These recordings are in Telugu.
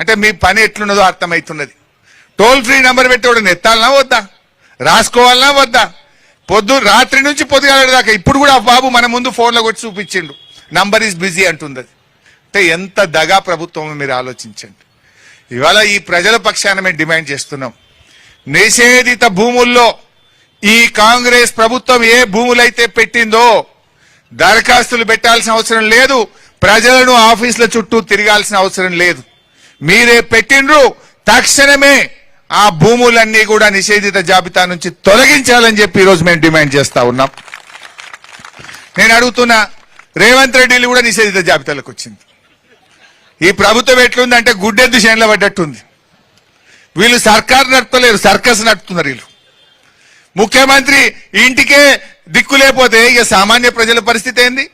అంటే మీ పని ఎట్లున్నదో అర్థమవుతున్నది. టోల్ ఫ్రీ నెంబర్ పెట్టి ఎత్తాలనా వద్దా, రాసుకోవాలనా వద్దా? రాత్రి నుంచి పొద్దుగాల దాకా ఇప్పుడు కూడా బాబు మన ముందు ఫోన్లో కొట్టి చూపించిండు, నంబర్ ఈజ్ బిజీ అంటుంది. అంటే ఎంత దగా ప్రభుత్వం మీరు ఆలోచించండి. ఇవాళ ఈ ప్రజల పక్షాన మేము డిమాండ్ చేస్తున్నాం, నిషేధిత భూముల్లో ఈ కాంగ్రెస్ ప్రభుత్వం ఏ భూములైతే పెట్టిందో దరఖాస్తులు పెట్టాల్సిన అవసరం లేదు, ప్రజలను ఆఫీసుల చుట్టూ తిరగాల్సిన అవసరం లేదు. మీరే పెట్టిండ్రు, తక్షణమే ఆ భూములన్నీ కూడా నిషేధిత జాబితా నుంచి తొలగించాలని చెప్పి ఈరోజు మేము డిమాండ్ చేస్తా ఉన్నాం. నేను అడుగుతున్నా, రేవంత్ రెడ్డిలు కూడా నిషేధిత జాబితాలకు వచ్చింది. ఈ ప్రభుత్వం ఎట్లుందంటే గుడ్డెద్దు చేనులో పడ్డట్టుంది. వీళ్ళు సర్కారు నడుపుతలేరు, సర్కస్ నడుపుతున్నారు వీళ్ళు. ముఖ్యమంత్రి ఇంటికే దిక్కు లేకపోతే ఇక సామాన్య ప్రజల పరిస్థితి ఏంది,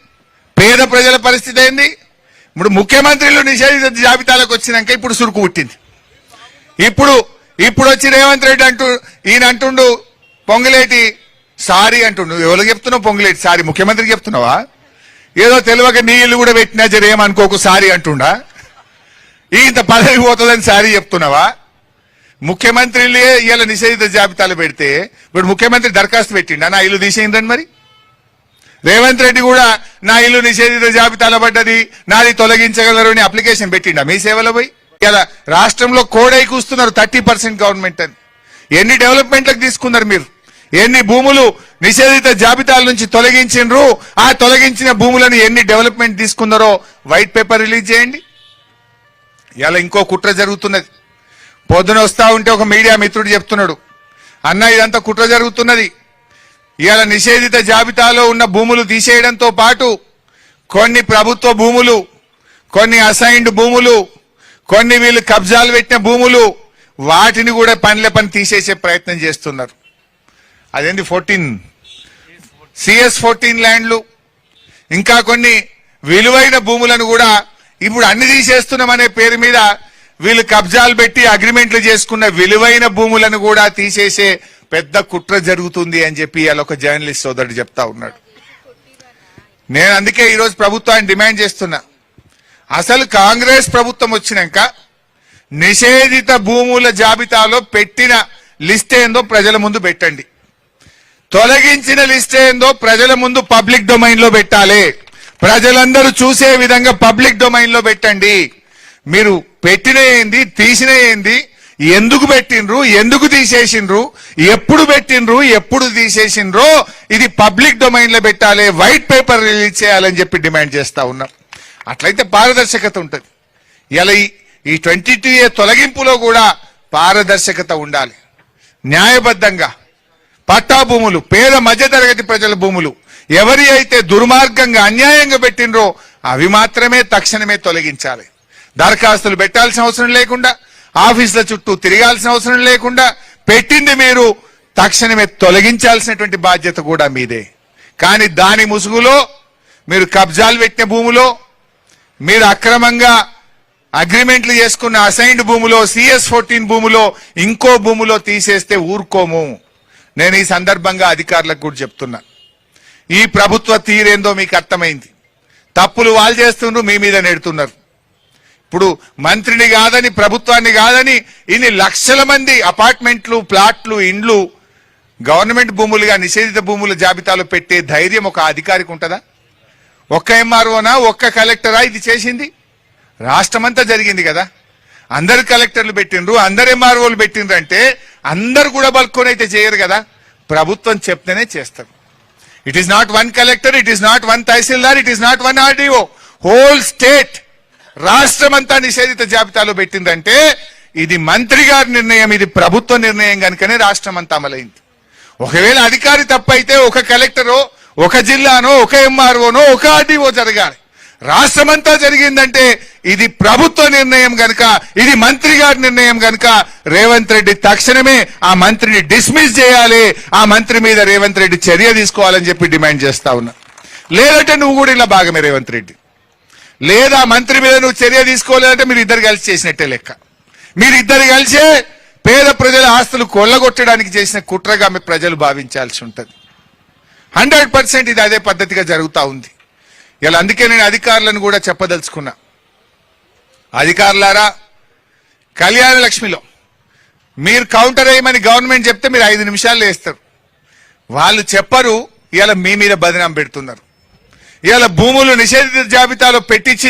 పేద ప్రజల పరిస్థితి ఏంది? ఇప్పుడు ముఖ్యమంత్రులు నిషేధిత జాబితాలకు వచ్చినాక ఇప్పుడు సురుకు పుట్టింది. ఇప్పుడు వచ్చి రేవంత్ రెడ్డి ఈయన అంటుండు పొంగులేటి సారీ అంటుండు. ఎవరికి చెప్తున్నావు పొంగులేటి సారీ? ముఖ్యమంత్రికి చెప్తున్నావా? ఏదో తెలియక నీ ఇల్లు కూడా పెట్టినా జరేమనుకోకు సారీ అంటుండా? ఇంత పదవి పోతుందని సారీ చెప్తున్నావా? ముఖ్యమంత్రులే ఇలా నిషేధిత జాబితాలు పెడితే ఇప్పుడు ముఖ్యమంత్రి దరఖాస్తు పెట్టిండా నా ఇల్లు తీసేయండి మరి? రేవంత్ రెడ్డి కూడా నా ఇల్లు నిషేధిత జాబితాలో పడ్డది, నాది తొలగించగలరు అని అప్లికేషన్ పెట్టిండా మీ సేవలో పోయి? ఇలా రాష్ట్రంలో కోడై కూస్తున్నారు 30% గవర్నమెంట్ అని. ఎన్ని డెవలప్మెంట్లకు తీసుకున్నారు మీరు? ఎన్ని భూములు నిషేధిత జాబితాల నుంచి తొలగించిండ్రు? ఆ తొలగించిన భూములను ఎన్ని డెవలప్మెంట్ తీసుకున్నారో వైట్ పేపర్ రిలీజ్ చేయండి. ఇలా ఇంకో కుట్ర జరుగుతున్నది. పొద్దున వస్తా ఉంటే ఒక మీడియా మిత్రుడు చెప్తున్నాడు, అన్న ఇదంతా కుట్ర జరుగుతున్నది, ఇవాళ నిషేధిత జాబితాలో ఉన్న భూములు తీసేయడంతో పాటు కొన్ని ప్రభుత్వ భూములు, కొన్ని అసైన్డ్ భూములు, కొన్ని వీళ్ళు కబ్జాలు పెట్టిన భూములు, వాటిని కూడా పని తీసేసే ప్రయత్నం చేస్తున్నారు. అదేంటి 14 CS14 ల్యాండ్లు, ఇంకా కొన్ని విలువైన భూములను కూడా ఇప్పుడు అన్ని తీసేస్తున్నామనే పేరు మీద వీళ్ళు కబ్జాలు పెట్టి అగ్రిమెంట్లు చేసుకున్న విలువైన భూములను కూడా తీసేసే పెద్ద కుట్ర జరుగుతుంది అని చెప్పి ఇవాళ ఒక జర్నలిస్ట్ సోదరుడు చెప్తా ఉన్నాడు. నేను అందుకే ఈరోజు ప్రభుత్వాన్ని డిమాండ్ చేస్తున్నా, అసలు కాంగ్రెస్ ప్రభుత్వం వచ్చినాక నిషేధిత భూముల జాబితాలో పెట్టిన లిస్ట్ ఏందో ప్రజల ముందు పెట్టండి, తొలగించిన లిస్ట్ ఏందో ప్రజల ముందు పబ్లిక్ డొమైన్ లో పెట్టాలి, ప్రజలందరూ చూసే విధంగా పబ్లిక్ డొమైన్ లో పెట్టండి. మీరు పెట్టిన ఏంది, తీసిన ఏంది, ఎందుకు పెట్టిండ్రు, ఎందుకు తీసేసిండ్రు, ఎప్పుడు పెట్టిండ్రు, ఎప్పుడు తీసేసిండ్రో ఇది పబ్లిక్ డొమైన్ లో పెట్టాలి, వైట్ పేపర్ రిలీజ్ చేయాలని చెప్పి డిమాండ్ చేస్తా ఉన్నాం. అట్లయితే పారదర్శకత ఉంటుంది. ఇలా ఈ 22A తొలగింపులో కూడా పారదర్శకత ఉండాలి. న్యాయబద్ధంగా పట్టా భూములు, పేద మధ్యతరగతి ప్రజల భూములు ఎవరి అయితే దుర్మార్గంగా అన్యాయంగా పెట్టినరో అవి మాత్రమే తక్షణమే తొలగించాలి. దరఖాస్తులు పెట్టాల్సిన అవసరం లేకుండా, ఆఫీసుల చుట్టూ తిరగాల్సిన అవసరం లేకుండా పెట్టింది మీరు తక్షణమే తొలగించాల్సినటువంటి బాధ్యత కూడా మీదే. కానీ దాని ముసుగులో మీరు కబ్జాలు పెట్టిన భూములో, మీరు అక్రమంగా అగ్రిమెంట్లు చేసుకున్న అసైన్డ్ భూములో, CS14 భూములో, ఇంకో భూములో తీసేస్తే ఊరుకోము. నేను ఈ సందర్భంగా అధికారులకు కూడా చెప్తున్నా, ఈ ప్రభుత్వ తీరేందో మీకు అర్థమైంది. తప్పులు వాళ్ళు చేస్తుండ్రు, మీ మీద నెడుతున్నారు. ఇప్పుడు మంత్రిని కాదని, ప్రభుత్వాన్ని కాదని ఇన్ని లక్షల మంది అపార్ట్మెంట్లు, ప్లాట్లు, ఇండ్లు గవర్నమెంట్ భూములుగా నిషేధిత భూముల జాబితాలో పెట్టే ధైర్యం ఒక అధికారికి ఉంటుందా? ఒక్క MROనా, ఒక్క కలెక్టరా ఇది చేసింది? రాష్ట్రమంతా జరిగింది కదా. అందరు కలెక్టర్లు పెట్టిండ్రు, అందరు MROలు పెట్టిండ్రు అంటే అందరు కూడా బల్కొని అయితే చేయరు కదా. ప్రభుత్వం చెప్తేనే చేస్తారు. It is not one collector, it is not one tahsildar, it is not one RDO. Whole state, రాష్ట్రమంతా నిషేధిత జాబితాలో పెట్టిందంటే ఇది మంత్రి గారి నిర్ణయం, ఇది ప్రభుత్వ నిర్ణయం కనుకనే రాష్ట్రం అంతా అమలైంది. ఒకవేళ అధికారి తప్పైతే ఒక కలెక్టరో, ఒక జిల్లానో, ఒక MROనో, ఒక RDO జరగాలి. రాష్ట్రమంతా జరిగిందంటే ఇది ప్రభుత్వ నిర్ణయం గనుక, ఇది మంత్రి గారి నిర్ణయం గనుక రేవంత్ రెడ్డి తక్షణమే ఆ మంత్రిని డిస్మిస్ చేయాలి, ఆ మంత్రి మీద రేవంత్ రెడ్డి చర్య తీసుకోవాలని చెప్పి డిమాండ్ చేస్తా ఉన్నా. లేదంటే నువ్వు కూడా ఇలా భాగమే రేవంత్ రెడ్డి. లేదా మంత్రి మీద నువ్వు చర్య తీసుకోలేదంటే మీరు ఇద్దరు కలిసి చేసినట్టే లెక్క. మీరిద్దరు కలిసే పేద ప్రజల ఆస్తులు కొల్లగొట్టడానికి చేసిన కుట్రగా మీ ప్రజలు భావించాల్సి ఉంటుంది. 100% ఇది అదే పద్ధతిగా జరుగుతూ ఉంది. ఇలా అందుకే నేను అధికారులను కూడా చెప్పదలుచుకున్నా, అధికారులారా కళ్యాణ లక్ష్మిలో మీరు కౌంటర్ వేయమని గవర్నమెంట్ చెప్తే మీరు 5 నిమిషాల్లో వేస్తారు. వాళ్ళు చెప్పరు, ఇవాళ మీ మీద బదనాం పెడుతున్నారు. ఇవాళ భూములు నిషేధిత జాబితాలో పెట్టించి